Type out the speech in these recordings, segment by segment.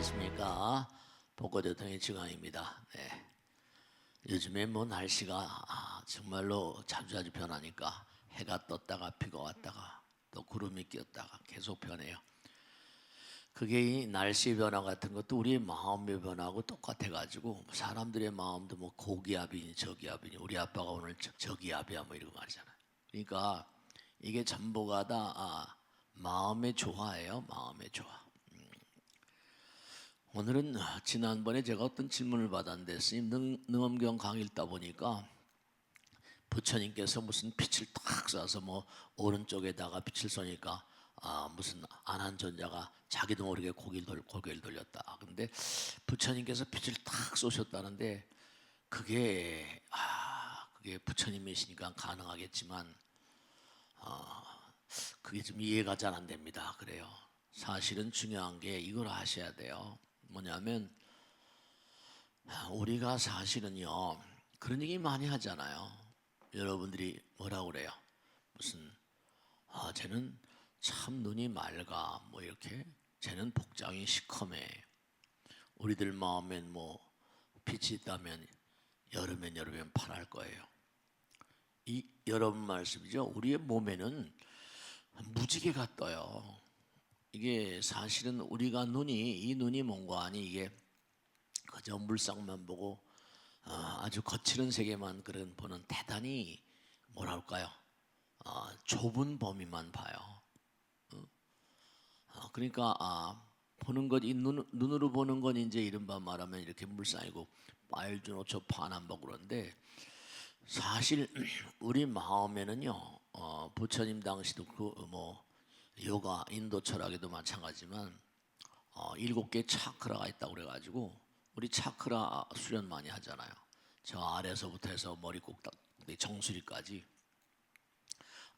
안녕하십니까. 복고대통의 지광입니다. 네. 요즘에 뭐 날씨가 정말로 자주자주 변하니까 해가 떴다가 비가 왔다가 또 구름이 끼었다가 계속 변해요. 그게 이 날씨 변화 같은 것도 우리의 마음의 변화하고 똑같아가지고 사람들의 마음도 뭐 고기압이니 저기압이니 우리 아빠가 오늘 저기압이야 뭐 이러고 말이잖아요. 그러니까 이게 전부가 다 마음의 조화예요. 마음의 조화. 오늘은 지난번에 제가 어떤 질문을 받았는데 스님 능엄경 강의 읽다 보니까 부처님께서 무슨 빛을 탁 쏴서 뭐 오른쪽에다가 빛을 쏘니까 무슨 안한존자가 자기도 모르게 고개를 돌렸다. 근데 부처님께서 빛을 탁 쏘셨다는데 그게 부처님이시니까 가능하겠지만 그게 좀 이해가 잘 안 됩니다. 그래요. 사실은 중요한 게 이걸 아셔야 돼요. 뭐냐면 우리가 사실은요 그런 얘기 많이 하잖아요. 여러분들이 뭐라고 그래요? 무슨 쟤는 참 눈이 맑아 뭐 이렇게 쟤는 복장이 시커매. 우리들 마음엔 뭐 빛이 있다면 여름엔 파랄 거예요. 이 여러분 말씀이죠. 우리의 몸에는 무지개가 떠요. 이게 사실은 우리가 이 눈이 뭔가 아니 이게 그저 물상만 보고 아주 거칠은 세계만 보는 대단히 뭐랄까요? 좁은 범위만 봐요. 그러니까 보는 것, 이 눈으로 보는 건 이제 이른바 말하면 이렇게 물상이고 빨주노초 파남보 그런데 사실 우리 마음에는요 부처님 당시도 요가 인도 철학에도 마찬가지지만 7개 차크라가 있다고 그래가지고 우리 차크라 수련 많이 하잖아요. 저 아래서부터 해서 머리 꼭딱지 정수리까지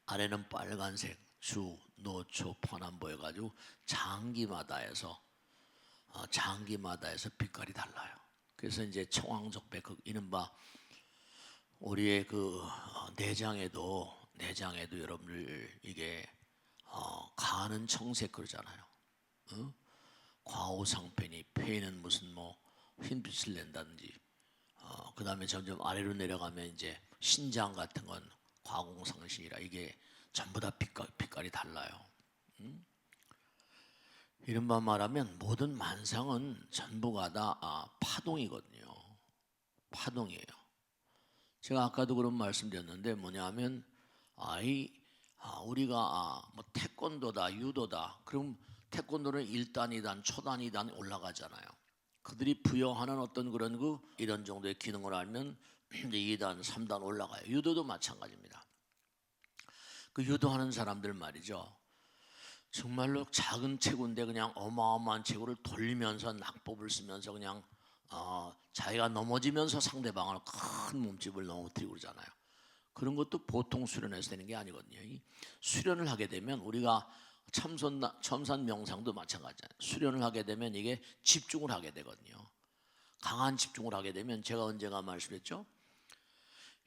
아래는 빨간색 주, 노초, 파남보 해가지고 장기마다 해서 빛깔이 달라요. 그래서 이제 청황적백 이른바 우리의 내장에도 여러분들 이게 간은 청색 그러잖아요. 과오상패니 폐는 무슨 뭐 흰빛을 낸다든지 그 다음에 점점 아래로 내려가면 이제 신장 같은 건 과공상신이라 이게 전부 다 빛깔이 달라요. 이른바 말하면 모든 만상은 전부가 다 파동이거든요. 파동이에요. 제가 아까도 그런 말씀드렸는데 뭐냐면 우리가 뭐 태권도다 유도다 그럼 태권도는 1단 2단 초단 2단 올라가잖아요. 그들이 부여하는 어떤 그런 이런 정도의 기능을 알면 이제 2단 3단 올라가요. 유도도 마찬가지입니다. 그 유도하는 사람들 말이죠. 정말로 작은 체구인데 그냥 어마어마한 체구를 돌리면서 낙법을 쓰면서 그냥 자기가 넘어지면서 상대방을 큰 몸집을 넘어뜨리고 그러잖아요. 그런 것도 보통 수련해서 되는 게 아니거든요. 수련을 하게 되면 우리가 첨산 명상도 마찬가지잖아요. 수련을 하게 되면 이게 집중을 하게 되거든요. 강한 집중을 하게 되면 제가 언젠가 말씀했죠.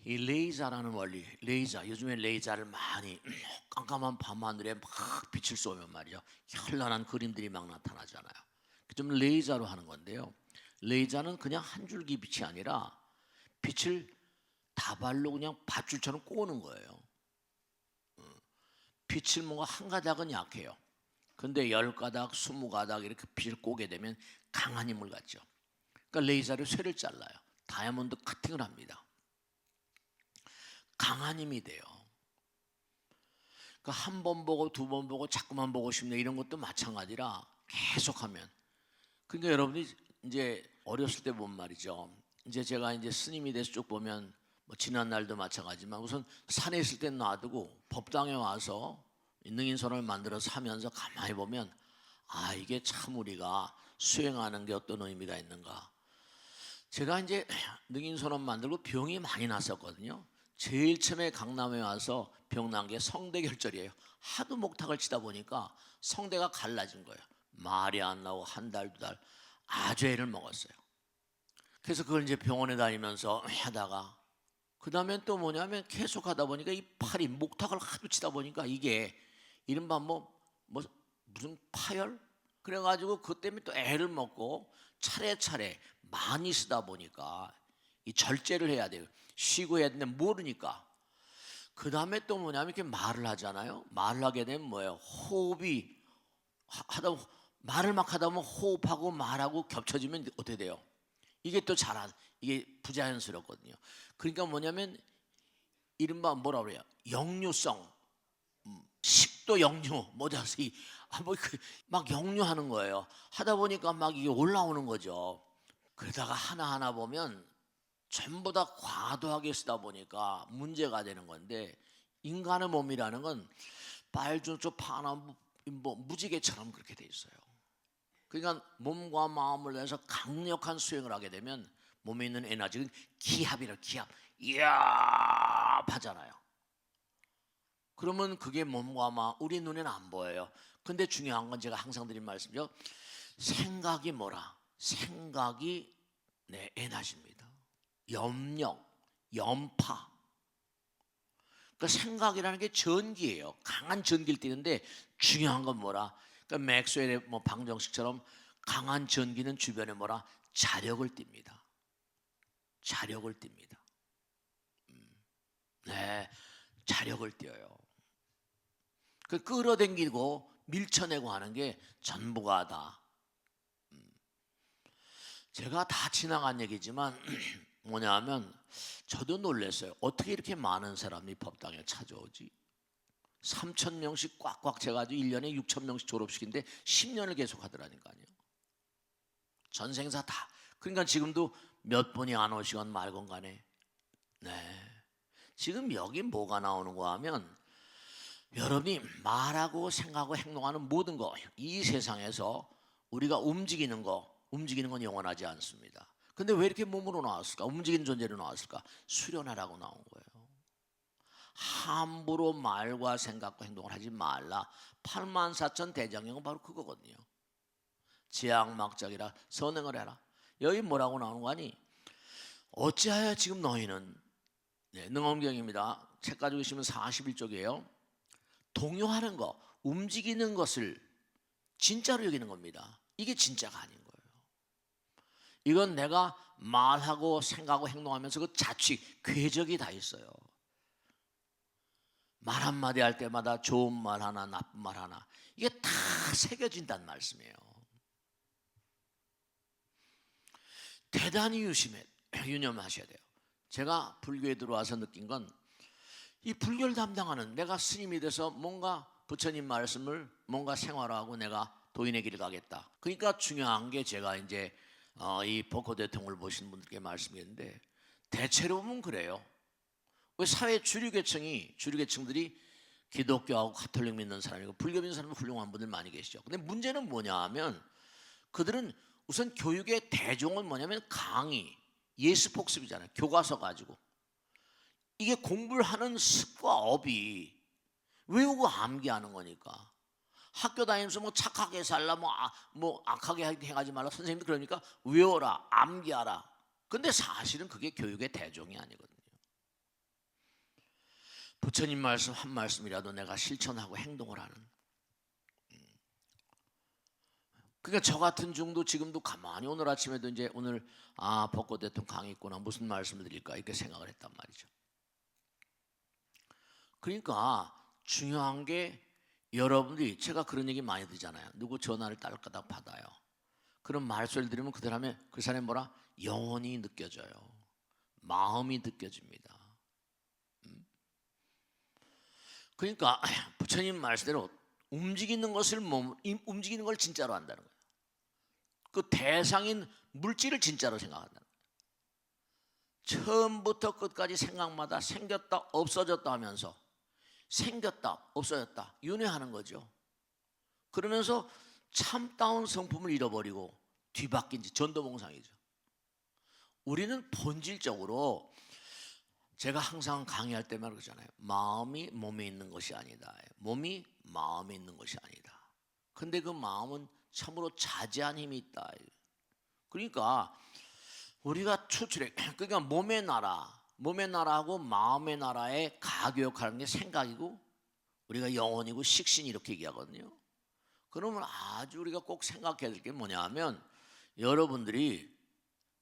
이 레이저라는 원리, 요즘에 레이저를 많이 깜깜한 밤하늘에 막 빛을 쏘면 말이죠. 현란한 그림들이 막 나타나잖아요. 좀 레이저로 하는 건데요. 레이저는 그냥 한 줄기 빛이 아니라 빛을 다발로 그냥 밧줄처럼 꼬는 거예요. 빛을 뭔가 한 가닥은 약해요. 근데 10가닥, 20가닥 이렇게 빛을 꼬게 되면 강한 힘을 갖죠. 그러니까 레이저로 쇠를 잘라요. 다이아몬드 커팅을 합니다. 강한 힘이 돼요. 그러니까 한 번 보고 두 번 보고 자꾸만 보고 싶네 이런 것도 마찬가지라 계속하면. 그러니까 여러분이 이제 어렸을 때 본 말이죠. 이제 제가 이제 스님이 돼서 쭉 보면 뭐 지난 날도 마찬가지지만 우선 산에 있을 때 놔두고 법당에 와서 능인선을 만들어서 하면서 가만히 보면 이게 참 우리가 수행하는 게 어떤 의미가 있는가. 제가 이제 능인선언 만들고 병이 많이 났었거든요. 제일 처음에 강남에 와서 병 난 게 성대결절이에요. 하도 목탁을 치다 보니까 성대가 갈라진 거예요. 말이 안 나오고 한 달, 두 달 아주 애를 먹었어요. 그래서 그걸 이제 병원에 다니면서 하다가 그 다음엔 또 뭐냐면 계속 하다 보니까 이 팔이 목탁을 하도 치다 보니까 이게 이른바 무슨 파열? 그래가지고 그 때문에 또 애를 먹고 차례차례 많이 쓰다 보니까 이 절제를 해야 돼요. 쉬고 해야 되는데 모르니까. 그 다음에 또 뭐냐면 이렇게 말을 하잖아요. 말을 하게 되면 뭐예요? 호흡이 하다 말을 막 하다 보면 호흡하고 말하고 겹쳐지면 어떻게 돼요? 이게 또 이게 부자연스럽거든요. 그러니까 뭐냐면 이른바 뭐라 그래요? 역류성, 식도 역류, 막 역류하는 거예요. 하다 보니까 막 이게 올라오는 거죠. 그러다가 하나하나 보면 전부 다 과도하게 쓰다 보니까 문제가 되는 건데, 인간의 몸이라는 건 빨주노초 파나 무지개처럼 그렇게 돼 있어요. 그러니까 몸과 마음을 내서 강력한 수행을 하게 되면 몸에 있는 에너지는 기합이라 기합, 하잖아요. 그러면 그게 몸과 마음, 우리 눈에는 안 보여요. 근데 중요한 건 제가 항상 드린 말씀이죠. 생각이 뭐라? 생각이 내 에너지입니다. 염력, 염파. 그러니까 생각이라는 게 전기예요. 강한 전기를 띠는데 중요한 건 뭐라? 그러니까 맥스웰의 방정식처럼 강한 전기는 주변에 뭐라? 자력을 띱니다. 자력을 띱니다. 네, 자력을 띄어요. 그 끌어당기고 밀쳐내고 하는 게 전부가 다. 제가 다 지나간 얘기지만 뭐냐면 저도 놀랐어요. 어떻게 이렇게 많은 사람이 법당에 찾아오지? 3,000명씩 꽉꽉 채가지고 1년에 6,000명씩 졸업식인데 10년을 계속 하더라니까요. 전생사 다. 그러니까 지금도 몇 분이 안 오시건 말건 간에. 네. 지금 여기 뭐가 나오는 거 하면 여러분이 말하고 생각하고 행동하는 모든 거, 이 세상에서 우리가 움직이는 건 영원하지 않습니다. 근데 왜 이렇게 몸으로 나왔을까? 움직이는 존재로 나왔을까? 수련하라고 나온 거예요. 함부로 말과 생각과 행동을 하지 말라. 84,000 대장경은 바로 그거거든요. 제약막작이라 선행을 해라. 여기 뭐라고 나오는 거 아니? 어찌하여 지금 너희는, 능엄경입니다. 책 가지고 계시면 41쪽이에요. 동요하는 거, 움직이는 것을 진짜로 여기는 겁니다. 이게 진짜가 아닌 거예요. 이건 내가 말하고 생각하고 행동하면서 그 자취, 궤적이 다 있어요. 말 한마디 할 때마다 좋은 말 하나, 나쁜 말 하나, 이게 다 새겨진다는 말씀이에요. 대단히 유념하셔야 돼요. 제가 불교에 들어와서 느낀 건, 이 불교를 담당하는 내가 스님이 돼서 뭔가 부처님 말씀을 뭔가 생활하고 내가 도인의 길을 가겠다. 그러니까 중요한 게, 제가 이제 이 법호 대통령을 보시는 분들께 말씀드렸는데, 대체로 보면 그래요. 왜 사회 주류계층들이 기독교하고 가톨릭 믿는 사람이고 불교 믿는 사람은 훌륭한 분들 많이 계시죠. 근데 문제는 뭐냐 하면, 그들은 우선 교육의 대종은 뭐냐면 강의, 예습 복습이잖아요. 교과서 가지고. 이게 공부를 하는 습과 업이 외우고 암기하는 거니까. 학교 다니면서 뭐 착하게 살라, 뭐 악하게 해가지 말라, 선생님도 그러니까 외워라, 암기하라. 근데 사실은 그게 교육의 대종이 아니거든요. 부처님 말씀 한 말씀이라도 내가 실천하고 행동을 하는. 그러니까 저 같은 중도 지금도 가만히 오늘 아침에도 이제 오늘 벚꽃 대통령 강의 있구나, 무슨 말씀을 드릴까 이렇게 생각을 했단 말이죠. 그러니까 중요한 게, 여러분들이, 제가 그런 얘기 많이 듣잖아요. 누구 전화를 딸까닥 받아요. 그런 말소리를 들으면 그 사람의 뭐라? 영혼이 느껴져요. 마음이 느껴집니다. 그러니까 부처님 말씀대로 움직이는 걸 진짜로 한다는 거예요. 그 대상인 물질을 진짜로 생각한다는 거예요. 처음부터 끝까지 생각마다 생겼다 없어졌다 하면서 생겼다 없어졌다 윤회하는 거죠. 그러면서 참다운 성품을 잃어버리고 뒤바뀐 지 전도봉상이죠. 우리는 본질적으로, 제가 항상 강의할 때만 그러잖아요. 마음이 몸에 있는 것이 아니다. 몸이 마음에 있는 것이 아니다. 근데 그 마음은 참으로 자제한 힘이 있다. 그러니까 우리가 그러니까 몸의 나라하고 마음의 나라의 가교역하는 게 생각이고, 우리가 영혼이고 식신이 이렇게 얘기하거든요. 그러면 아주 우리가 꼭 생각해야 될 게 뭐냐 하면 여러분들이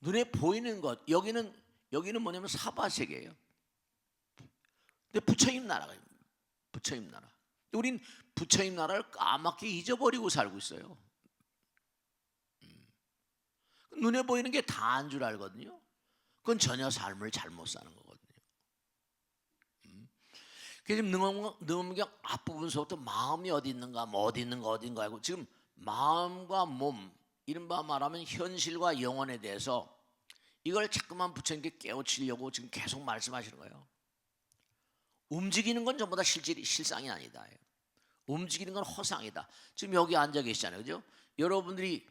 눈에 보이는 것, 여기는 뭐냐면 사바세계예요. 근데 부처님 나라가 부처님 나라. 우린 부처님 나라를 까맣게 잊어버리고 살고 있어요. 눈에 보이는 게 다인 줄 알거든요. 그건 전혀 삶을 잘못 사는 거거든요. 그래서 지금 능엄경 앞부분서부터 마음이 어디 있는가, 뭐 어디 있는가, 어딘가 하고 지금 마음과 몸, 이른바 말하면 현실과 영혼에 대해서 이걸 자꾸만 부처님께 깨우치려고 지금 계속 말씀하시는 거예요. 움직이는 건 전부 다 실상이 아니다. 움직이는 건 허상이다. 지금 여기 앉아 계시잖아요, 그죠? 여러분들이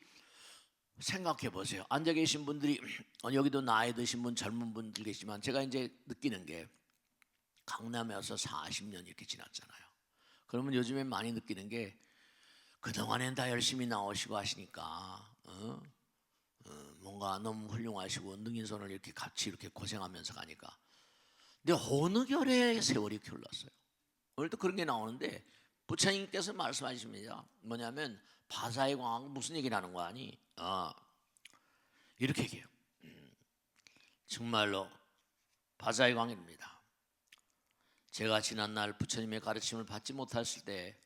생각해 보세요. 앉아 계신 분들이 여기도 나이 드신 분, 젊은 분들 계시지만 제가 이제 느끼는 게 강남에 와서 40년 이렇게 지났잖아요. 그러면 요즘에 많이 느끼는 게 그동안엔 다 열심히 나오시고 하시니까 뭔가 너무 훌륭하시고 능인선을 이렇게 같이 이렇게 고생하면서 가니까 근데 어느 결에 세월이 이렇게 흘렀어요. 오늘도 그런 게 나오는데 부처님께서 말씀하십니다. 뭐냐면 바사의 광하고 무슨 얘기를 하는 거 아니? 이렇게 얘기해요. 정말로 바사의 광입니다. 제가 지난날 부처님의 가르침을 받지 못했을 때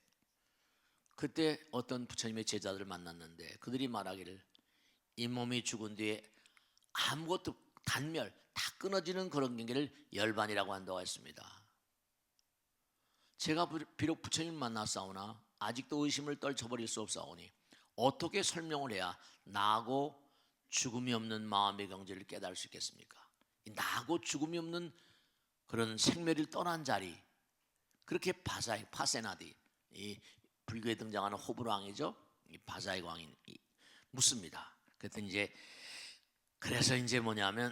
그때 어떤 부처님의 제자들을 만났는데 그들이 말하기를 이 몸이 죽은 뒤에 아무것도 단멸 다 끊어지는 그런 경계를 열반이라고 한다고 했습니다. 제가 비록 부처님을 만났사오나 아직도 의심을 떨쳐버릴 수 없사오니 어떻게 설명을 해야 나고 죽음이 없는 마음의 경지를 깨달을 수 있겠습니까? 나고 죽음이 없는 그런 생멸을 떠난 자리, 그렇게 파세나디, 이 불교에 등장하는 호불왕이죠. 이 바사의 광이 묻습니다. 그래서 이제 뭐냐면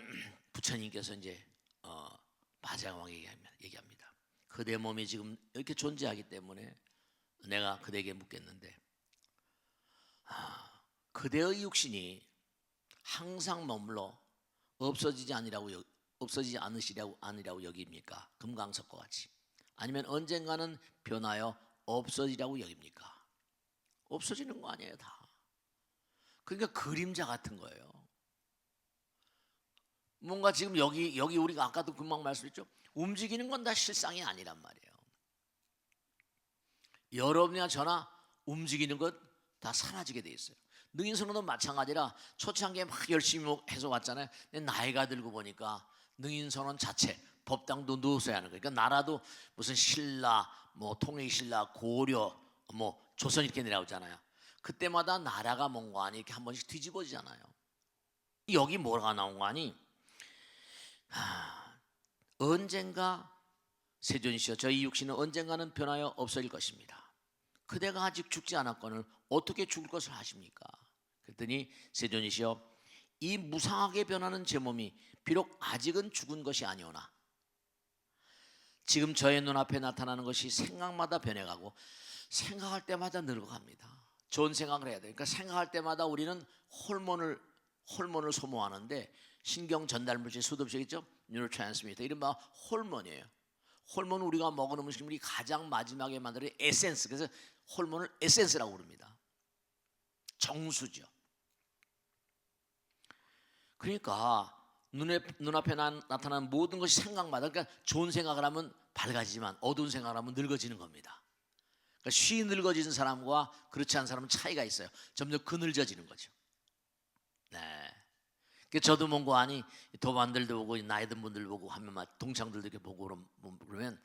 부처님께서 이제 바사의 광이 얘기합니다. 그대 몸이 지금 이렇게 존재하기 때문에 내가 그대에게 묻겠는데, 그대의 육신이 항상 머물러 없어지지 않으시라고 여깁니까? 금강석과 같이. 아니면 언젠가는 변하여 없어지라고 여깁니까? 없어지는 거 아니에요, 다. 그러니까 그림자 같은 거예요. 뭔가 지금 여기 우리가 아까도 금방 말씀했죠. 움직이는 건 다 실상이 아니란 말이에요. 여러분이나 저나 움직이는 것 다 사라지게 돼 있어요. 능인선언도 마찬가지라 초창기에 막 열심히 해서 왔잖아요. 근데 나이가 들고 보니까 능인선언 자체 법당도 누워서 하는 거예요. 그러니까 나라도 무슨 신라, 뭐 통일신라, 고려, 뭐 조선 이렇게 내려오잖아요. 그때마다 나라가 뭔가 아니 이렇게 한 번씩 뒤집어지잖아요. 여기 뭐가 나온 거 아니? 언젠가 세존이시여 저희 육신은 언젠가는 변하여 없어질 것입니다. 그대가 아직 죽지 않았거늘 어떻게 죽을 것을 하십니까? 그랬더니 세존이시여 이 무상하게 변하는 제 몸이 비록 아직은 죽은 것이 아니오나 지금 저의 눈앞에 나타나는 것이 생각마다 변해가고 생각할 때마다 늙어갑니다. 좋은 생각을 해야 돼요. 그러니까 생각할 때마다 우리는 호르몬을 소모하는데 신경 전달 물질 수도흡식 있죠? 뉴로트랜스미터 이른바 호르몬이에요. 호르몬은 우리가 먹은 음식물이 가장 마지막에 만드는 에센스. 그래서 호르몬을 에센스라고 부릅니다. 정수죠. 그러니까 눈앞에 나타나는 모든 것이 생각마다, 그러니까 좋은 생각을 하면 밝아지지만 어두운 생각을 하면 늙어지는 겁니다. 그러니까 쉬 늙어지는 사람과 그렇지 않은 사람은 차이가 있어요. 점점 그늘져지는 거죠. 네. 저도 뭔가 아니 도반들도 보고 나이 든 분들 보고 하면 막 동창들도 이렇게 보고 그러면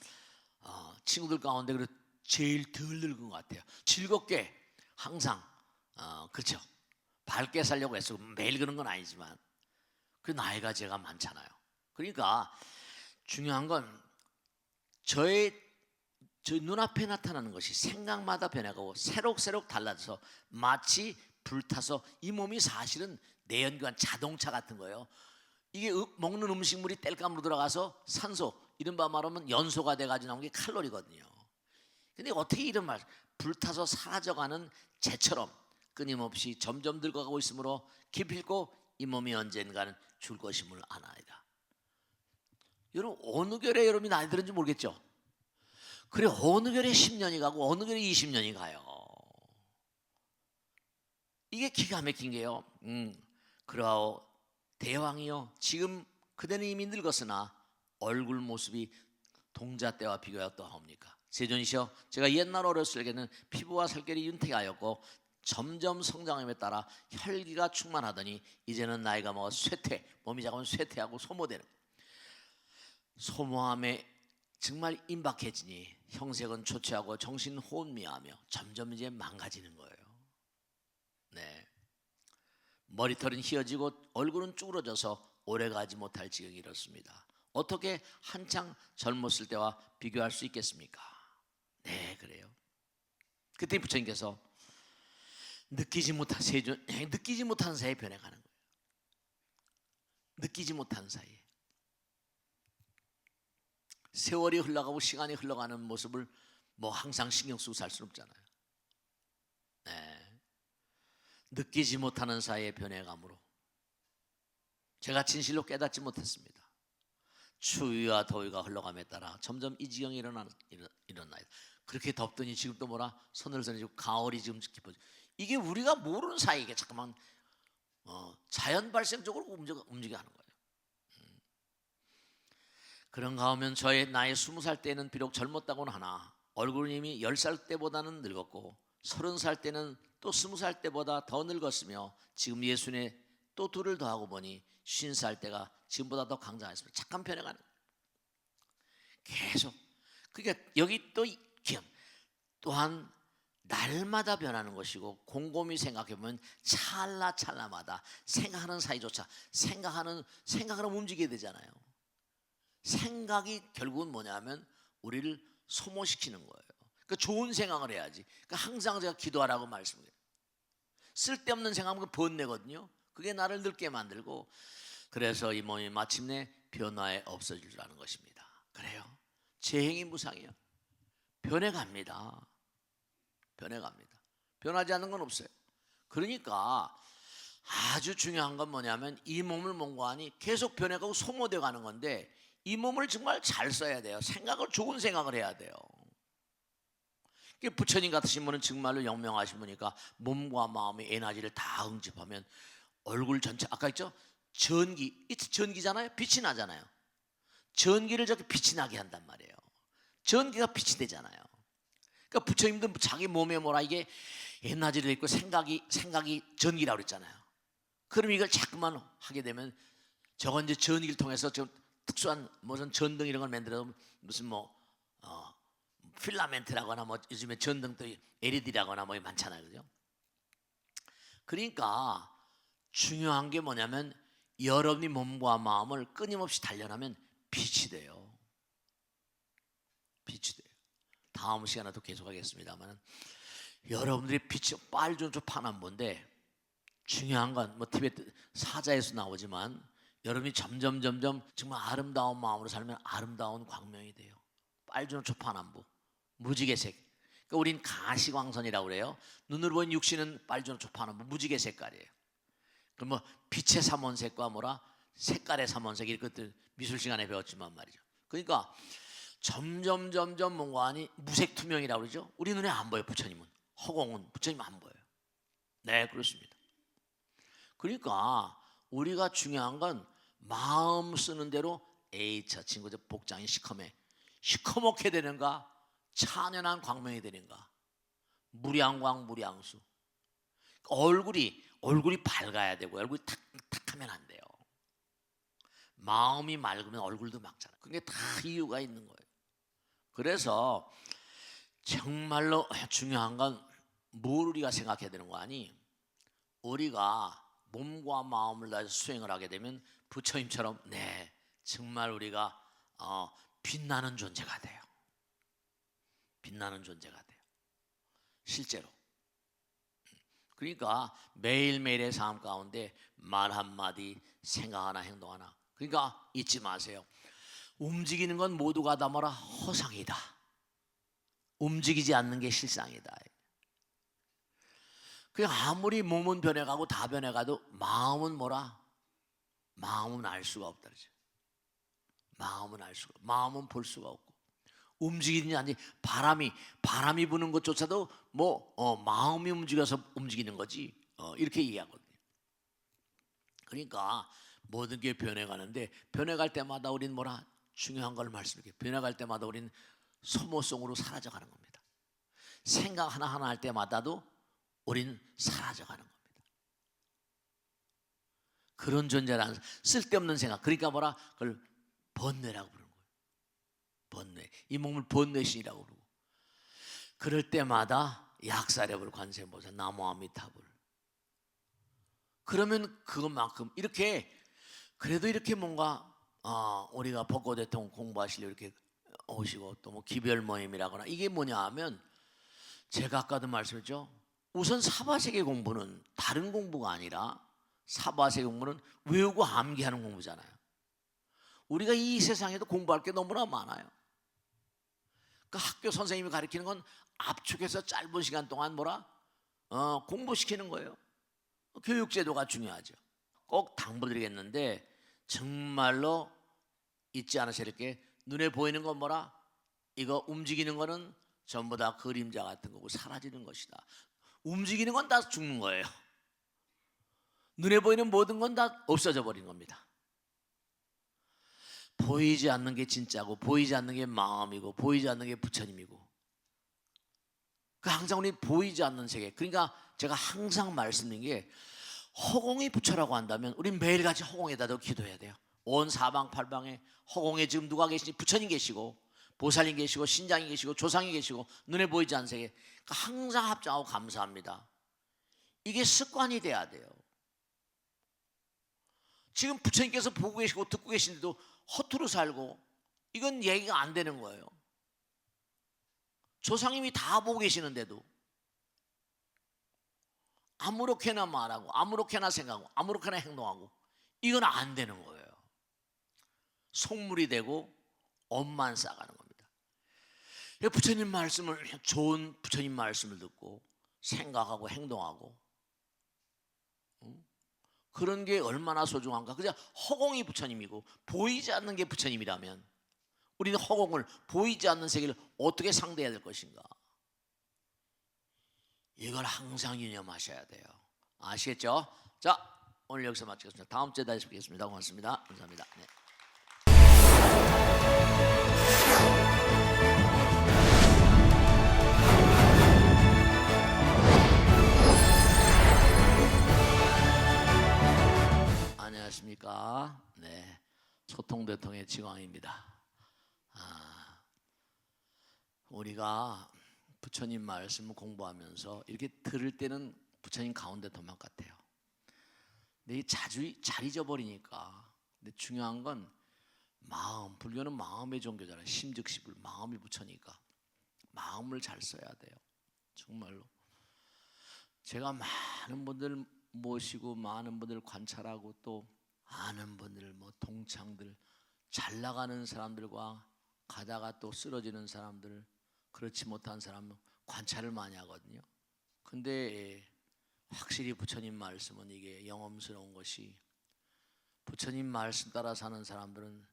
친구들 가운데 그래 제일 덜 늙은 것 같아요. 즐겁게 항상 그렇죠. 밝게 살려고 했어. 매일 그런 건 아니지만 그 나이가 제가 많잖아요. 그러니까 중요한 건 저희 눈앞에 나타나는 것이 생각마다 변해가고 새록새록 달라져서 마치 불타서 이 몸이 사실은 내연기관 자동차 같은 거예요. 이게 먹는 음식물이 땔감으로 들어가서 산소, 이른바 말하면 연소가 돼가지고 나온 게 칼로리거든요. 근데 어떻게 이런 말 불타서 사라져가는 재처럼 끊임없이 점점 늙어가고 있으므로 기필코 이 몸이 언젠가는 죽을 것임을 아나이다. 여러분 어느 결에 여러분이 나이 들은지 모르겠죠? 그래 어느 결에 10년이 가고 어느 결에 20년이 가요. 이게 기가 막힌 게요. 그러하오 대왕이요, 지금 그대는 이미 늙었으나 얼굴 모습이 동자 때와 비교하여 어떠하옵니까? 세존이시여, 제가 옛날 어렸을 때는 피부와 살결이 윤택하였고 점점 성장함에 따라 혈기가 충만하더니 이제는 나이가 먹어 쇠퇴, 몸이 작으면 쇠퇴하고 소모되는, 소모함에 정말 임박해지니 형색은 초췌하고 정신 혼미하며 점점 이제 망가지는 거예요. 네, 머리털은 휘어지고 얼굴은 쭈그러져서 오래가지 못할 지경이 이렇습니다. 어떻게 한창 젊었을 때와 비교할 수 있겠습니까? 네, 그래요. 그때 부처님께서 느끼지 못한 사이에 변해가는 거예요. 느끼지 못한 사이에. 세월이 흘러가고 시간이 흘러가는 모습을 뭐 항상 신경 쓰고 살 수는 없잖아요. 네. 느끼지 못하는 사이에 변해감으로 제가 진실로 깨닫지 못했습니다. 추위와 더위가 흘러감에 따라 점점 이 지경이 일어나요. 그렇게 덥더니 지금 또 뭐라 서늘서늘해지고 가을이 지금 깊어져. 이게 우리가 모르는 사이에 잠깐만 자연 발생적으로 움직여 하는 거예요. 그런가 하면 저의 나이 20살 때는 비록 젊었다고는 하나 얼굴은 이미 10살 때보다는 늙었고 30살 때는 또 20살 때보다 더 늙었으며 지금 예순에 또 둘을 더하고 보니 50살 때가 지금보다 더 강장했습니다. 잠깐 변해가는 거예요. 계속. 그러니까 여기 또 또한 날마다 변하는 것이고 곰곰이 생각해보면 찰나찰나마다 생각하는 사이조차 생각하는 움직여야 되잖아요. 생각이 결국은 뭐냐면 우리를 소모시키는 거예요. 그러니까 좋은 생각을 해야지. 그러니까 항상 제가 기도하라고 말씀해요. 쓸데없는 생각은 번뇌거든요. 그게 나를 늙게 만들고, 그래서 이 몸이 마침내 변화에 없어질 줄 아는 것입니다. 그래요. 재행이 무상이에요. 변해갑니다. 변해갑니다. 변하지 않는 건 없어요. 그러니까 아주 중요한 건 뭐냐면 이 몸을 몸과하니 계속 변해가고 소모되어 가는 건데 이 몸을 정말 잘 써야 돼요. 좋은 생각을 해야 돼요. 부처님 같으신 분은 정말로 영명하신 분이니까 몸과 마음의 에너지를 다 응집하면 얼굴 전체, 아까 있죠? 전기잖아요. 빛이 나잖아요. 전기를 저렇게 빛이 나게 한단 말이에요. 전기가 빛이 되잖아요. 그러니까 부처님도 자기 몸에 이게 에너지를 있고 생각이 전기라고 그랬잖아요. 그럼 이걸 자꾸만 하게 되면 저건 이제 전기를 통해서 좀 특수한 무슨 전등 이런 걸 만들어서 무슨 필라멘트라거나 요즘에 전등도 LED라거나 많잖아요. 그죠? 그러니까 중요한 게 뭐냐면 여러분이 몸과 마음을 끊임없이 단련하면 빛이 돼요. 빛이 돼요. 다음 시간에도 계속하겠습니다만 여러분들이 빛이 빨주노초파남보인데 중요한 건 티베트 사자에서 나오지만 여러분이 점점 정말 아름다운 마음으로 살면 아름다운 광명이 돼요. 빨주노초파남보 무지개색. 그러니까 우린 가시광선이라고 그래요. 눈으로 보이는 육신은 빨주노초파남보 무지개 색깔이에요. 그럼 빛의 삼원색과 색깔의 삼원색 이것들 미술 시간에 배웠지만 말이죠. 그러니까 점점 뭔가하니 무색 투명이라고 그러죠. 우리 눈에 안 보여요. 부처님은 허공은 부처님 안 보여요. 네, 그렇습니다. 그러니까 우리가 중요한 건 마음 쓰는 대로 저 친구들 복장이 시커멓게 되는가, 찬연한 광명이 되는가, 무량광 무량수. 얼굴이 밝아야 되고 얼굴이 탁하면 안 돼요. 마음이 맑으면 얼굴도 맑잖아요. 그게 다 이유가 있는 거예요. 그래서 정말로 중요한 건 뭘 우리가 생각해야 되는 거 아니? 우리가 몸과 마음을 다해서 수행을 하게 되면 부처님처럼 정말 우리가 빛나는 존재가 돼요. 빛나는 존재가 돼요. 실제로. 그러니까 매일매일의 삶 가운데 말 한마디, 생각 하나, 행동 하나. 그러니까 잊지 마세요. 움직이는 건 모두가 다 허상이다. 움직이지 않는 게 실상이다. 아무리 몸은 변해가고 다 변해가도 마음은 마음은 알 수가 없다. 마음은 볼 수가 없고 움직이느냐 아니 바람이 부는 것조차도 마음이 움직여서 움직이는 거지 이렇게 이해하거든요. 그러니까 모든 게 변해가는데 변해갈 때마다 우리는 뭐라 중요한 걸 말씀드릴게요. 변해갈 때마다 우리는 소모성으로 사라져가는 겁니다. 생각 하나하나 할 때마다도 우리는 사라져가는 겁니다. 그런 존재라는 쓸데없는 생각. 그러니까 뭐라 그걸 번뇌라고 부르는 거예요. 번뇌. 이 몸을 번뇌신이라고 부르고. 그럴 때마다 약사력을 관세음보살 나무아미타불. 그러면 그것만큼 이렇게 그래도 이렇게 뭔가 우리가 벚꽃 대통령 공부하시려 이렇게 오시고 또 뭐 기별 모임이라거나 이게 뭐냐 하면 제가 아까도 말씀했죠. 우선 사바세계 공부는 다른 공부가 아니라 사바세계 공부는 외우고 암기하는 공부잖아요. 우리가 이 세상에도 공부할 게 너무나 많아요. 그 학교 선생님이 가르치는 건 압축해서 짧은 시간 동안 뭐라 공부시키는 거예요. 교육제도가 중요하죠. 꼭 당부드리겠는데 정말로 잊지 않으셔야 될 게 눈에 보이는 건 뭐라 이거 움직이는 거는 전부 다 그림자 같은 거고 사라지는 것이다. 움직이는 건 다 죽는 거예요. 눈에 보이는 모든 건 다 없어져 버린 겁니다. 보이지 않는 게 진짜고 보이지 않는 게 마음이고 보이지 않는 게 부처님이고 그 항상 우리 보이지 않는 세계. 그러니까 제가 항상 말씀드린 게 허공이 부처라고 한다면 우리 매일같이 허공에다도 기도해야 돼요. 온 사방팔방에 허공에 지금 누가 계시니 부처님 계시고 보살님 계시고 신장이 계시고 조상이 계시고 눈에 보이지 않는 세계. 그러니까 항상 합장하고 감사합니다. 이게 습관이 돼야 돼요. 지금 부처님께서 보고 계시고 듣고 계신데도 허투루 살고 이건 얘기가 안 되는 거예요. 조상님이 다 보고 계시는데도 아무렇게나 말하고 아무렇게나 생각하고 아무렇게나 행동하고 이건 안 되는 거예요. 속물이 되고 엄만 싸가는 겁니다. 부처님 말씀을 좋은 부처님 말씀을 듣고 생각하고 행동하고 그런 게 얼마나 소중한가. 그냥 허공이 부처님이고 보이지 않는 게 부처님이라면 우리는 허공을 보이지 않는 세계를 어떻게 상대해야 될 것인가. 이걸 항상 유념하셔야 돼요. 아시겠죠? 자, 오늘 여기서 마치겠습니다. 다음 주에 다시 뵙겠습니다. 고맙습니다. 감사합니다. 네. 안녕하십니까? 네, 소통대통의 지광입니다. 우리가 부처님 말씀을 공부하면서 이렇게 들을 때는 부처님 가운데 도망 같아요. 근데 자주 잘 잊어버리니까. 근데 중요한 건 마음. 불교는 마음의 종교잖아요. 심즉시불. 마음이 부처니까 마음을 잘 써야 돼요. 정말로. 제가 많은 분들 모시고 많은 분들 관찰하고 또 아는 분들 뭐 동창들 잘 나가는 사람들과 가다가 또 쓰러지는 사람들 그렇지 못한 사람 관찰을 많이 하거든요. 근데 확실히 부처님 말씀은 이게 영험스러운 것이 부처님 말씀 따라 사는 사람들은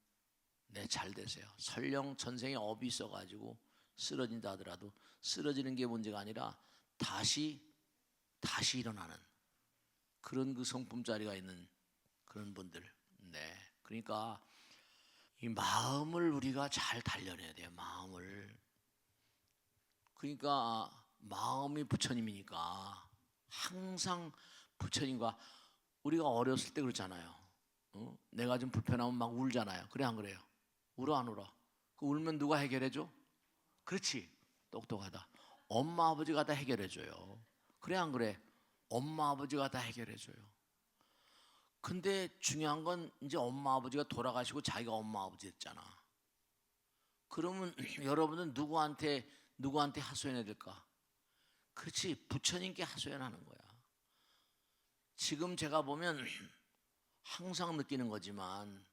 잘 되세요. 설령 전생에 업이 있어가지고 쓰러진다 하더라도 쓰러지는 게 문제가 아니라 다시 일어나는 그런 그 성품자리가 있는 그런 분들. 네, 그러니까 이 마음을 우리가 잘 단련해야 돼요. 마음을. 그러니까 마음이 부처님이니까 항상 부처님과 우리가 어렸을 때 그렇잖아요. 내가 좀 불편하면 막 울잖아요. 그래 안 그래요? 울어 안 울어? 그 울면 누가 해결해줘? 그렇지. 똑똑하다. 엄마 아버지가 다 해결해줘요. 그래 안 그래? 엄마 아버지가 다 해결해줘요. 근데 중요한 건 이제 엄마 아버지가 돌아가시고 자기가 엄마 아버지 됐잖아. 그러면 여러분은 누구한테 하소연해야 될까? 그렇지, 부처님께 하소연하는 거야. 지금 제가 보면 항상 느끼는 거지만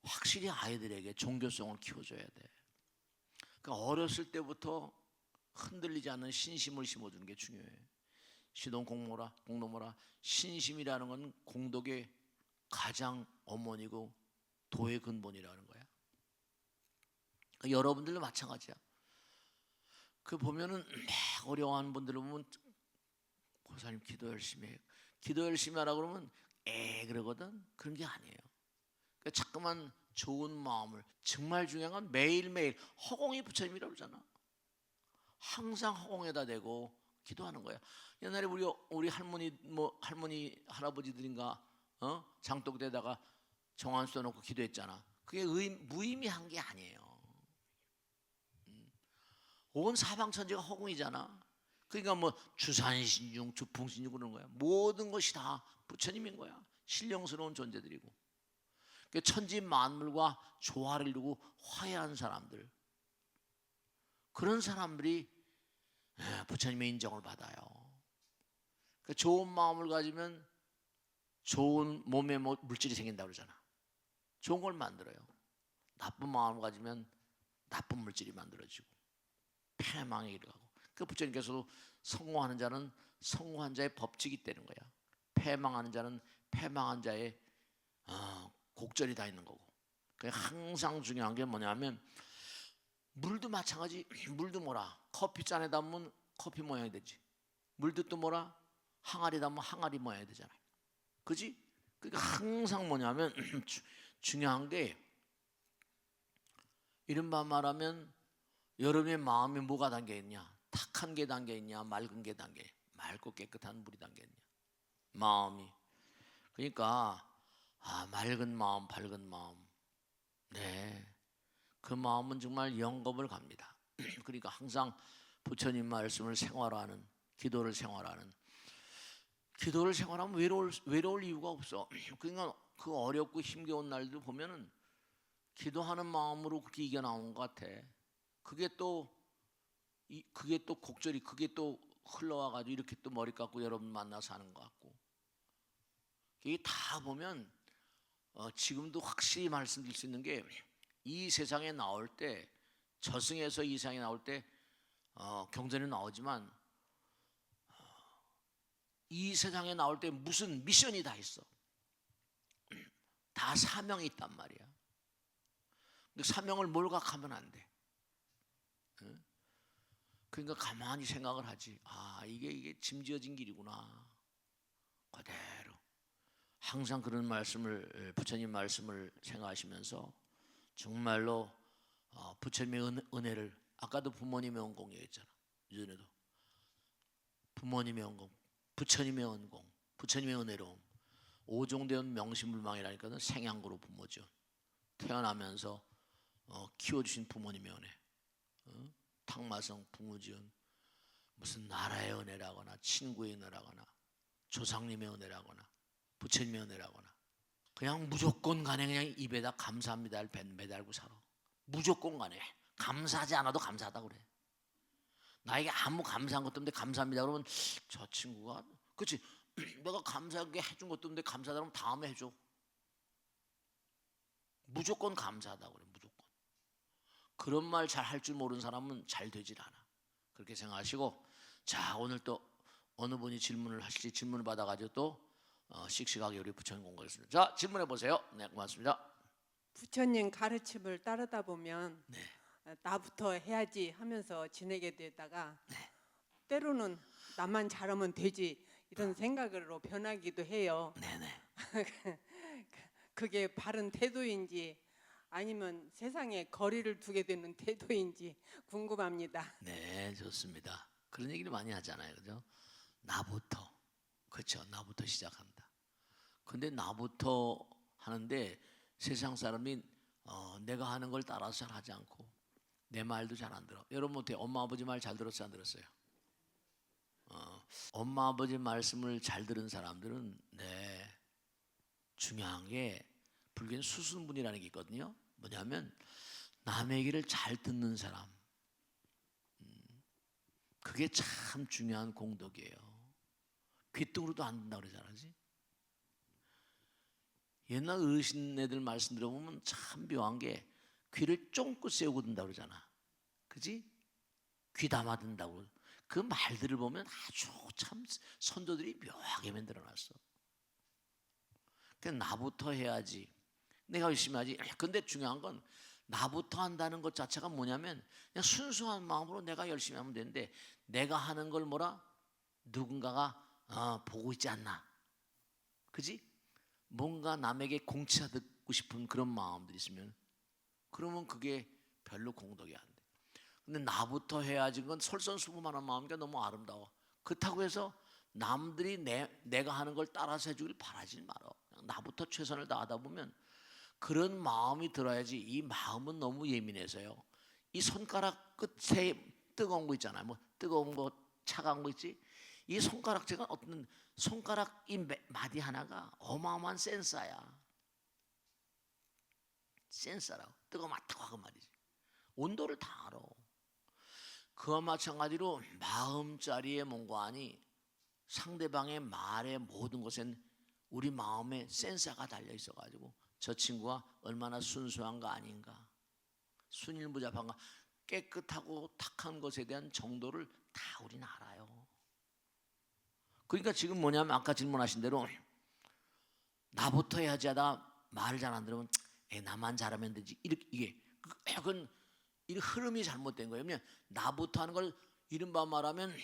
확실히 아이들에게 종교성을 키워줘야 돼. 그러니까 어렸을 때부터 흔들리지 않는 신심을 심어주는 게 중요해. 시동 공동모라 신심이라는 건 공덕의 가장 어머니고 도의 근본이라는 거야. 그러니까 여러분들도 마찬가지야. 그 보면은 어려워하는 분들을 보면 고사님 기도 열심히 해. 기도 열심히 하라 그러면 그러거든. 그런 게 아니에요. 그러니까 자꾸만 좋은 마음을, 정말 중요한 건 매일매일 허공이 부처님이라고 그러잖아. 항상 허공에다 대고 기도하는 거야. 옛날에 우리 할머니 할아버지들인가 장독대에다가 정안 써놓고 기도했잖아. 그게 무의미한 게 아니에요. 온 사방천지가 허공이잖아. 그러니까 뭐 주산신중 주풍신중 그러는 거야. 모든 것이 다 부처님인 거야. 신령스러운 존재들이고, 그 천지 만물과 조화를 이루고 화해한 사람들, 그런 사람들이 부처님의 인정을 받아요. 그 좋은 마음을 가지면 좋은 몸에 물질이 생긴다고 그러잖아. 좋은 걸 만들어요. 나쁜 마음을 가지면 나쁜 물질이 만들어지고 패망에 이르고. 그 부처님께서도 성공하는 자는 성공한 자의 법칙이 되는 거야. 패망하는 자는 패망한 자의 곡절이 다 있는 거고. 항상 중요한 게 뭐냐면, 물도 마찬가지. 물도 뭐라, 커피 잔에 담으면 커피 모양이 되지. 물도 또 뭐라, 항아리 담으면 항아리 모양이 되잖아요. 그지? 그러니까 항상 뭐냐면 중요한 게, 이른바 말하면 여러분의 마음이 뭐가 담겨 있냐? 탁한 게 담겨 있냐? 맑은 게 담겨 있냐? 맑고 깨끗한 물이 담겨 있냐? 마음이. 그러니까 맑은 마음, 밝은 마음. 네, 그 마음은 정말 영겁을 갑니다. 그러니까 항상 부처님 말씀을 생활하는, 기도를 생활하는. 기도를 생활하면 외로울 이유가 없어. 그러니까 그 어렵고 힘겨운 날들 보면은 기도하는 마음으로 그렇게 이겨나온 것 같아. 그게 또 곡절이, 그게 또 흘러와가지고 이렇게 또 머리 깎고 여러분 만나서 하는 것 같고. 이게 다 보면 지금도 확실히 말씀드릴 수 있는 게, 이 세상에 나올 때, 저승에서 이 세상에 나올 때 경전에 나오지만, 이 세상에 나올 때 무슨 미션이 다 있어. 다 사명이 있단 말이야. 근데 사명을 몰각하면 안 돼. 그러니까 가만히 생각을 하지. 이게 짐지어진 길이구나. 그대로 항상 그런 말씀을, 부처님 말씀을 생각하시면서 정말로 부처님의 은혜를, 아까도 부모님의恩공 얘기했잖아. 이전에도 부모님의恩공, 부처님의恩공, 부처님의 은혜로움. 오종대원 명심불망이라니까는 생양고로 부모죠. 태어나면서 키워주신 부모님의 은혜, 탕마성 부모지은 무슨 나라의 은혜라거나 친구의 은혜라거나 조상님의 은혜라거나 부처님의 은혜라거나, 그냥 무조건 간에 그냥 입에다 감사합니다를 매달고 살아. 무조건 간에 감사하지 않아도 감사하다 그래. 나에게 아무 감사한 것도 없는데 감사합니다 그러면 저 친구가, 그렇지, 내가 감사하게 해준 것도 없는데 감사하다 그러면 다음에 해줘. 무조건 감사하다 그래. 무조건. 그런 말 잘 할 줄 모르는 사람은 잘 되질 않아. 그렇게 생각하시고, 자, 오늘 또 어느 분이 질문을 하실지 질문을 받아가지고 또 씩씩하게 우리 부처님 공부하겠습니다. 자, 질문해 보세요. 네, 고맙습니다. 부처님 가르침을 따르다 보면 네. 나부터 해야지 하면서 지내게 되다가 네. 때로는 나만 잘하면 되지 이런 생각으로 변하기도 해요. 네네. 그게 바른 태도인지 아니면 세상에 거리를 두게 되는 태도인지 궁금합니다. 네, 좋습니다. 그런 얘기를 많이 하잖아요, 그죠? 나부터, 그렇죠? 나부터 시작한다. 근데 나부터 하는데 세상 사람이 내가 하는 걸 따라서 잘 하지 않고 내 말도 잘 안 들어. 여러분 어때요? 엄마 아버지 말 잘 들었어요, 안 들었어요? 엄마 아버지 말씀을 잘 들은 사람들은, 네, 중요한 게 불교는 수순분이라는 게 있거든요. 뭐냐면 남의 얘기를 잘 듣는 사람, 그게 참 중요한 공덕이에요. 귀뚱으로도 안 된다고 그러잖아. 옛날 어르신네들 말씀 들어보면 참 묘한 게, 귀를 쫑긋 세우고 든다고 그러잖아. 그지? 귀 담아 든다고. 그 말들을 보면 아주 참 선조들이 묘하게 만들어놨어. 그러니까 나부터 해야지, 내가 열심히 하지. 근데 중요한 건 나부터 한다는 것 자체가 뭐냐면, 그냥 순수한 마음으로 내가 열심히 하면 되는데, 내가 하는 걸 뭐라? 누군가가 보고 있지 않나? 그지? 뭔가 남에게 공치하고 싶은 그런 마음들이 있으면 그러면 그게 별로 공덕이 안 돼. 근데 나부터 해야지 건 솔선수범하는 마음이 너무 아름다워. 그렇다고 해서 남들이 내가 하는 걸 따라서 해주길 바라지 말어. 나부터 최선을 다하다 보면 그런 마음이 들어야지. 이 마음은 너무 예민해서요. 이 손가락 끝에 뜨거운 거 있잖아요. 뭐 뜨거운 거, 차가운 거 있지. 이 손가락제가 어떤 손가락 이 마디 하나가 어마어마한 센서야. 센서라고. 뜨거우면 뜨거워 말이지. 온도를 다 알아. 그와 마찬가지로 마음자리의 몽관이 상대방의 말의 모든 것엔 우리 마음에 센서가 달려 있어가지고 저 친구가 얼마나 순수한가 아닌가, 순일무잡한가, 깨끗하고 탁한 것에 대한 정도를 다 우리는 알아요. 그러니까 지금 뭐냐면 아까 질문하신 대로 나부터 해야지 하다 말을 잘 안 들으면 나만 잘하면 되지, 이게 그건 이 흐름이 잘못된 거예요. 왜냐면 나부터 하는 걸 이른바 말하면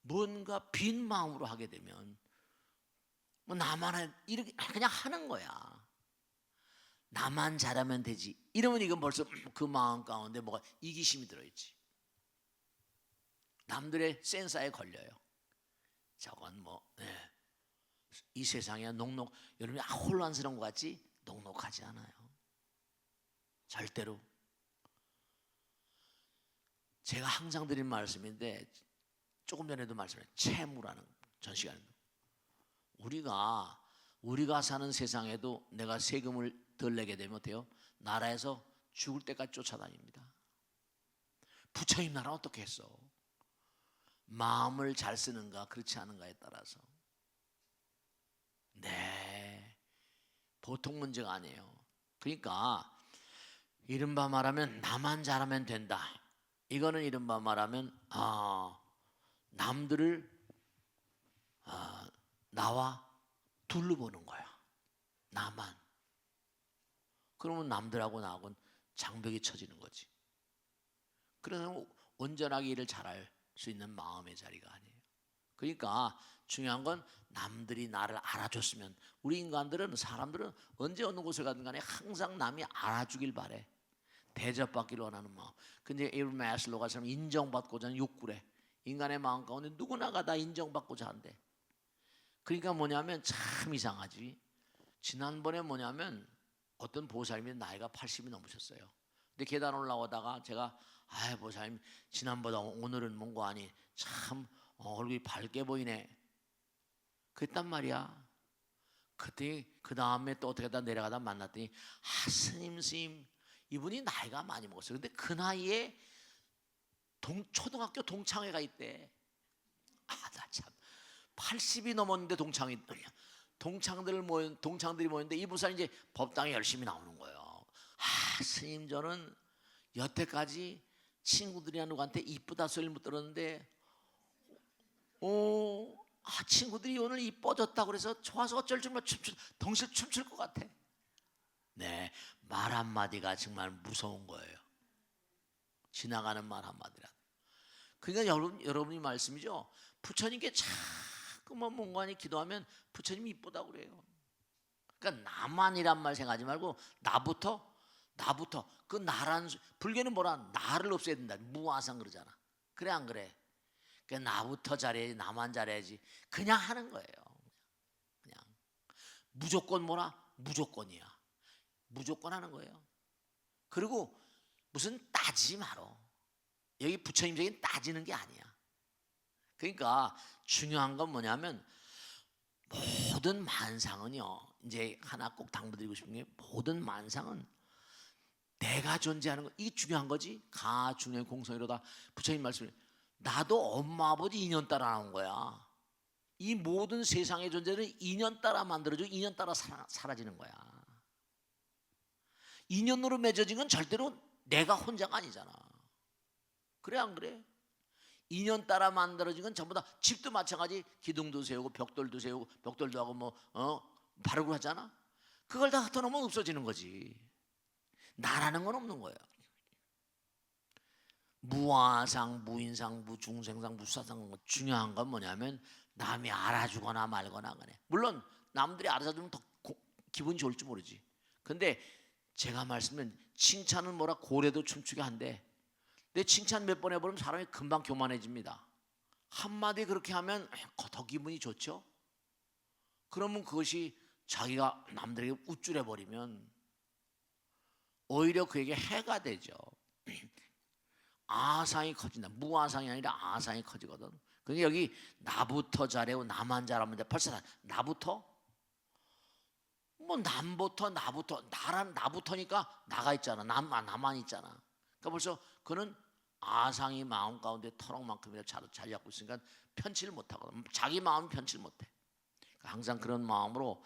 뭔가 빈 마음으로 하게 되면 뭐 나만 이렇게 그냥 하는 거야. 나만 잘하면 되지 이러면 이건 벌써 그 마음 가운데 뭐가 이기심이 들어있지. 남들의 센서에 걸려요. 저건 이 세상에 여러분이 혼란스러운 것 같지? 녹록하지 않아요. 절대로. 제가 항상 드린 말씀인데 조금 전에도 말씀했어요. 채무라는 전 시간에 우리가 사는 세상에도 내가 세금을 덜 내게 되면 어때요? 나라에서 죽을 때까지 쫓아다닙니다. 부처님 나라 어떻게 했어? 마음을 잘 쓰는가 그렇지 않은가에 따라서. 네, 보통 문제가 아니에요. 그러니까 이른바 말하면 나만 잘하면 된다. 이거는 이른바 말하면 남들을 나와 둘로 보는 거야. 나만. 그러면 남들하고 나하고는 장벽이 쳐지는 거지. 그래서 온전하게 일을 잘할 수 있는 마음의 자리가 아니에요. 그러니까 중요한 건 남들이 나를 알아줬으면. 우리 인간들은, 사람들은 언제 어느 곳에 가든 간에 항상 남이 알아주길 바래. 대접받기를 원하는 마음. 근데 에브리 마슬로가 참 인정받고자 하는 욕구래. 인간의 마음 가운데 누구나가 다 인정받고자 한대. 그러니까 뭐냐면 참 이상하지. 지난번에 뭐냐면 어떤 보살님이 나이가 80이 넘으셨어요. 근데 계단 올라오다가 제가 보살님 지난보다 오늘은 뭔가 아니 참 얼굴이 밝게 보이네 그랬단 말이야. 그때 그 다음에 또 어떻게 하다 내려가다 만났더니 스님 이분이 나이가 많이 먹었어요. 근데 그 나이에 초등학교 동창회가 있대. 나 참 80이 넘었는데 동창들이 모였는데 이 부사는 이제 법당에 열심히 나오는 거예요. 스님 저는 여태까지 친구들이나 누구한테 이쁘다 소리를 못 들었는데 친구들이 오늘 이뻐졌다고 그래서 좋아서 어쩔 줄 몰라 덩실 춤출 것 같아. 네, 말 한마디가 정말 무서운 거예요. 지나가는 말 한마디라. 그러니까 여러분이 말씀이죠. 부처님께 자꾸만 몽관이 기도하면 부처님이 이쁘다고 그래요. 그러니까 나만이란 말 생각하지 말고 나부터 그 나란 불교는 뭐라 나를 없애야 된다. 무아상 그러잖아. 그래 안 그래? 그러니까 나부터 잘해야지, 나만 잘해야지. 그냥 하는 거예요. 그냥 무조건 무조건이야. 무조건 하는 거예요. 그리고 무슨 따지지 말어. 여기 부처님적인 따지는 게 아니야. 그러니까 중요한 건 뭐냐면 모든 만상은요. 이제 하나 꼭 당부드리고 싶은 게 모든 만상은 내가 존재하는 거, 이게 중요한 거지. 가중의 공성이로다. 부처님 말씀을 나도 엄마 아버지 인연 따라 나온 거야. 이 모든 세상의 존재는 인연 따라 만들어지고 인연 따라 사라지는 거야. 인연으로 맺어진 건 절대로 내가 혼자가 아니잖아. 그래 안 그래? 인연 따라 만들어진 건 전부 다 집도 마찬가지. 기둥도 세우고 벽돌도 세우고 벽돌도 하고 바르고 하잖아. 그걸 다 흩어놓으면 없어지는 거지. 나라는 건 없는 거예요. 무아상, 무인상, 무중생상, 무사상. 중요한 건 뭐냐면 남이 알아주거나 말거나 그래. 물론 남들이 알아주면 더 기분이 좋을지 모르지. 근데 제가 말씀드린 칭찬은 뭐라 고래도 춤추게 한데 내 칭찬 몇 번 해버리면 사람이 금방 교만해집니다. 한마디 그렇게 하면 더 기분이 좋죠. 그러면 그것이 자기가 남들에게 우쭐해버리면 오히려 그에게 해가 되죠. 아상이 커진다. 무아상이 아니라 아상이 커지거든. 그러니까 여기 나부터 잘해고 나만 잘하면 돼. 벌써 나부터? 뭐 남부터 나부터 나부터니까 나가 있잖아. 나만 있잖아. 그러니까 벌써 그는 아상이 마음 가운데 터럭만큼이나 잘 잡고 있으니까 편치를 못하거든. 자기 마음은 편치를 못해. 그러니까 항상 그런 마음으로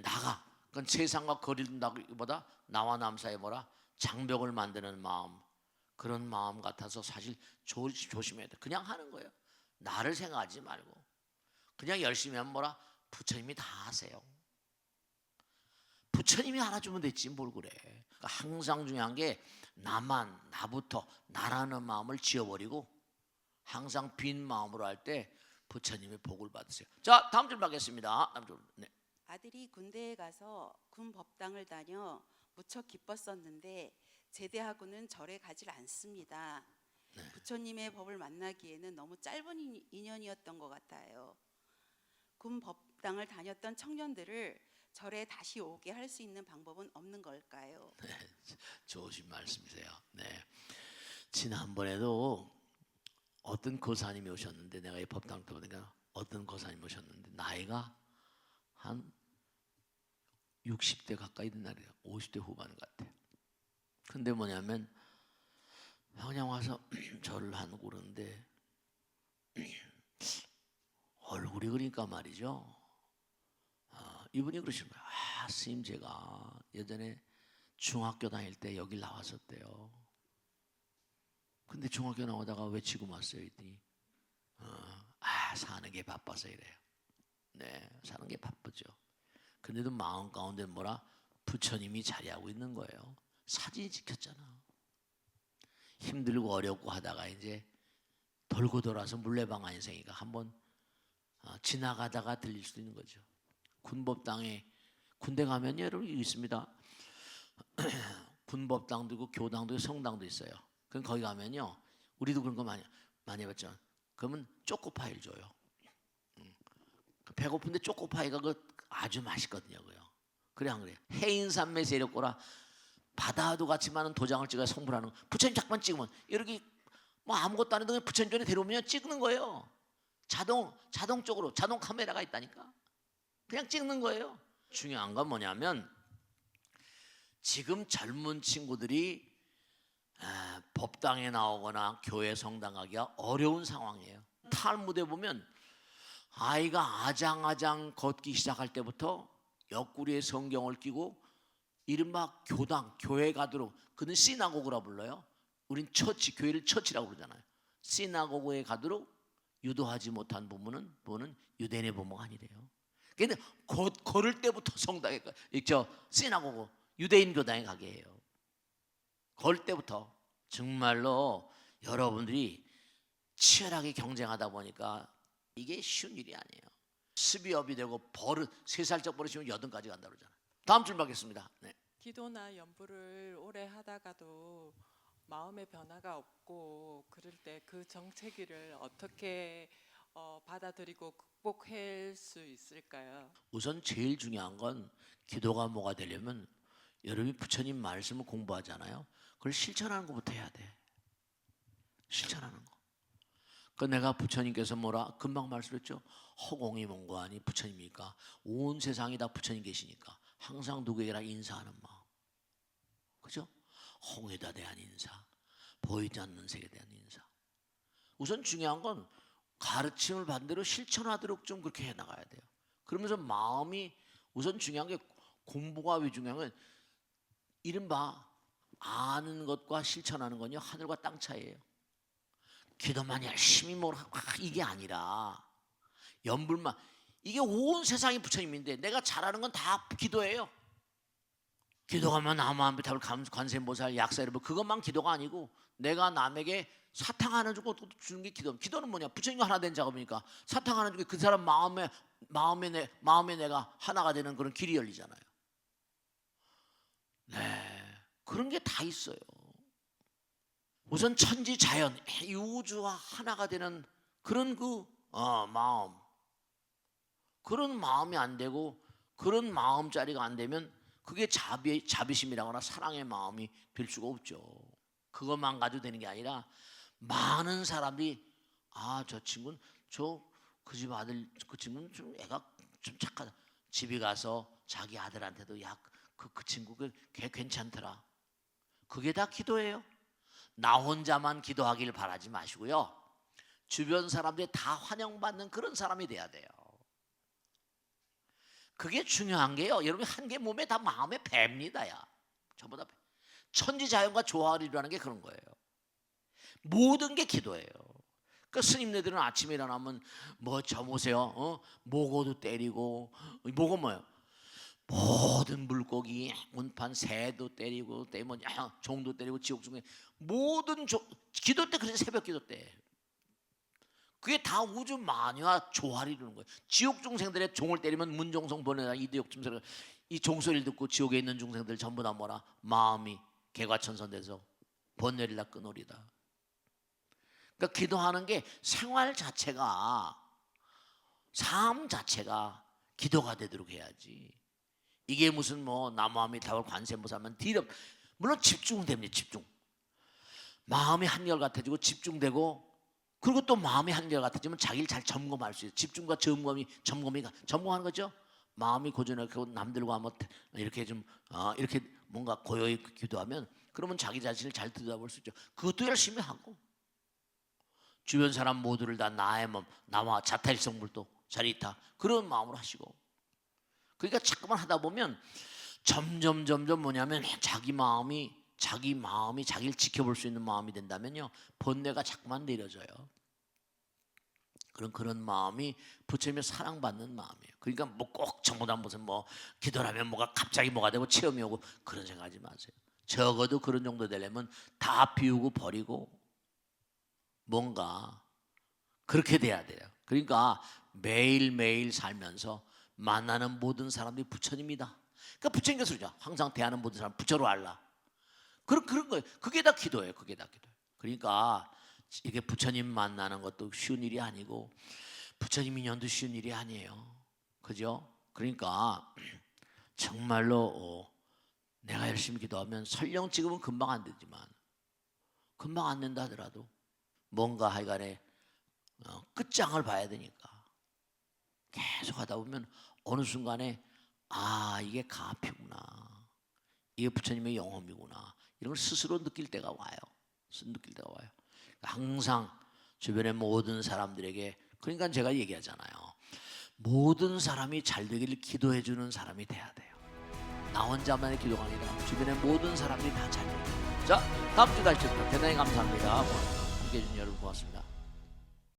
나가. 그건 세상과 거리를 둔다기보다 나와 남 사이에 뭐라 장벽을 만드는 마음, 그런 마음 같아서 사실 조심해야 돼. 그냥 하는 거예요. 나를 생각하지 말고 그냥 열심히 하면 뭐라 부처님이 다 하세요. 부처님이 알아주면 됐지 뭘 그래. 그러니까 항상 중요한 게 나부터 나라는 마음을 지워버리고 항상 빈 마음으로 할 때 부처님의 복을 받으세요. 자, 다음 줄 받겠습니다. 다음 줄. 네. 아들이 군대에 가서 군 법당을 다녀 무척 기뻤었는데 제대하고는 절에 가질 않습니다. 부처님의 법을 만나기에는 너무 짧은 인연이었던 것 같아요. 군 법당을 다녔던 청년들을 절에 다시 오게 할 수 있는 방법은 없는 걸까요? 네, 좋으신 말씀이세요. 네. 지난번에도 어떤 고사님이 오셨는데 내가 이 법당 때 보니까 어떤 고사님이 오셨는데 나이가 한 60대 가까이 된 날이에요. 50대 후반 같아. 근데 뭐냐면 그냥 와서 절을 하고 그러는데 얼굴이 그러니까 말이죠. 이분이 그러시는 거예요. 스님 제가 예전에 중학교 다닐 때 여기 나왔었대요. 근데 중학교 나오다가 왜 지금 왔어요? 이랬더니 사는 게 바빠서 이래요. 네, 사는 게 바쁘죠. 근데도 마음 가운데 뭐라 부처님이 자리하고 있는 거예요. 사진이 찍혔잖아. 힘들고 어렵고 하다가 이제 돌고 돌아서 물레방아 인생이가 한번 지나가다가 들릴 수도 있는 거죠. 군법당에 군대 가면 여러분 있습니다. 군법당도 있고 교당도 있고 성당도 있어요. 그럼 거기 가면요, 우리도 그런 거 많이 해봤죠. 그러면 초코파이를 줘요. 배고픈데 초코파이가 아주 맛있거든요. 그래 안 그래요? 해인산매 세력고라 바다도 같이 많은 도장을 찍어 성불하는 거. 부처님 잠깐 찍으면 이렇게 뭐 아무것도 안 해도 부처님 전에 데려오면 찍는 거예요. 자동적으로 자동 카메라가 있다니까. 그냥 찍는 거예요. 중요한 건 뭐냐면 지금 젊은 친구들이 법당에 나오거나 교회 성당 가기가 어려운 상황이에요. 탈무드에 보면 아이가 아장아장 걷기 시작할 때부터 옆구리에 성경을 끼고 이른바 교회 가도록, 그는 시나고그라 불러요. 우린 교회를 처치라고 그러잖아요. 시나고그에 가도록 유도하지 못한 부모는 유대인의 부모가 아니래요. 근데 걸을 때부터 성당에 시나고그 유대인 교당에 가게 해요. 걸 때부터. 정말로 여러분들이 치열하게 경쟁하다 보니까 이게 쉬운 일이 아니에요. 습이업이 되고 버릇 3살적 버릇이면 8가지 간다 그러잖아요. 다음 줄 받겠습니다. 네. 기도나 연부를 오래 하다가도 마음의 변화가 없고 그럴 때 그 정체기를 어떻게 받아들이고 극복할 수 있을까요? 우선 제일 중요한 건 기도가 뭐가 되려면 여러분이 부처님 말씀을 공부하잖아요. 그걸 실천하는 것부터 해야 돼. 실천하는 거. 그 내가 부처님께서 뭐라 금방 말씀했죠. 허공이 뭔고하니 부처님이니까 온 세상이 다 부처님 계시니까 항상 누구에게나 인사하는 마음. 그죠? 홍에다 대한 인사, 보이지 않는 세계에 대한 인사. 우선 중요한 건 가르침을 반대로 실천하도록 좀 그렇게 해나가야 돼요. 그러면서 마음이 우선 중요한 게 공부가 왜 중요한 건 이른바 아는 것과 실천하는 건요 하늘과 땅 차이예요. 기도만 열심히 뭐라 이게 아니라 연불만, 이게 온 세상이 부처님인데 내가 잘하는 건 다 기도예요. 기도하면 나무한비탑을 관세음보살 약사 여러분 그것만 기도가 아니고 내가 남에게 사탕 하나 주고 또 주는 게 기도. 기도는 뭐냐? 부처님과 하나 된 작업이니까 사탕 하나 주고 그 사람 마음에 내가 하나가 되는 그런 길이 열리잖아요. 네, 그런 게 다 있어요. 우선 천지 자연, 이 우주와 하나가 되는 그런 마음, 그런 마음이 안 되고 그런 마음자리가 안 되면 그게 자비심이라거나 사랑의 마음이 될 수가 없죠. 그것만 가지고 되는 게 아니라 많은 사람들이 저 친구는 그 집 아들 그 친구는 좀 애가 좀 착하다. 집에 가서 자기 아들한테도 그 친구 걔 괜찮더라. 그게 다 기도예요. 나 혼자만 기도하길 바라지 마시고요. 주변 사람들이 다 환영받는 그런 사람이 돼야 돼요. 그게 중요한 게요. 여러분 한 개 몸에 다 마음에 밴니다. 야, 전부 다 천지자연과 조화를 게 그런 거예요. 모든 게 기도예요. 그 스님네들은 아침에 일어나면 보세요. 모고도 때리고, 모고 뭐예요? 모든 물고기, 운판, 새도 때리고, 종도 때리고, 지옥 중에 모든 기도 때 그래서 새벽 기도 때. 그게 다 우주 만유와 조화를 이루는 거예요. 지옥 중생들의 종을 때리면 문종성 번뇌나 이대욕 중생들 이 종소리를 듣고 지옥에 있는 중생들 전부 다 뭐라? 마음이 개과천선돼서 번뇌를 다 끊으리다. 그러니까 기도하는 게 생활 자체가 삶 자체가 기도가 되도록 해야지. 이게 무슨 나무아미타불 관세음보살만 뒤로 물론 집중됩니다. 집중. 마음이 한결 같아지고 집중되고 그리고 또 마음이 한결 같아지면 자기를 잘 점검할 수 있어요. 집중과 점검하는 거죠. 마음이 고전하고 남들과 이렇게 이렇게 뭔가 고요히 기도하면 그러면 자기 자신을 잘 들여다볼 수 있죠. 그것도 열심히 하고 주변 사람 모두를 다 나와 자타일성불도 자리타 그런 마음으로 하시고 그러니까 자꾸만 하다 보면 점점 뭐냐면 자기 마음이 자기를 지켜볼 수 있는 마음이 된다면요 번뇌가 자꾸만 내려져요. 그런 마음이 부처님의 사랑받는 마음이에요. 그러니까 꼭 전부 다 무슨 기도하면 갑자기 뭐가 되고 체험이 오고 그런 생각하지 마세요. 적어도 그런 정도 되려면 다 비우고 버리고 뭔가 그렇게 돼야 돼요. 그러니까 매일매일 살면서 만나는 모든 사람들이 부처님이다. 그러니까 부처님께서 그러죠. 항상 대하는 모든 사람 부처로 알라. 그런 거예요. 그게 다 기도예요. 그게 다 기도예요. 그러니까 이게 부처님 만나는 것도 쉬운 일이 아니고 부처님 인연도 쉬운 일이 아니에요. 그죠? 그러니까 정말로 내가 열심히 기도하면 설령 지금은 금방 안 되지만 금방 안 된다 하더라도 뭔가 하여간에 끝장을 봐야 되니까 계속 하다 보면 어느 순간에 이게 가피구나. 이게 부처님의 영험이구나. 이런 걸 스스로 느낄 때가 와요. 항상 주변의 모든 사람들에게 그러니까 제가 얘기하잖아요. 모든 사람이 잘 되기를 기도해 주는 사람이 돼야 돼요. 나 혼자만의 기도가 아니라 주변의 모든 사람들이 다 잘 돼요. 자, 다음 주 다시 뵙겠습니다. 대단히 감사합니다. 함께해 주신 여러분 고맙습니다.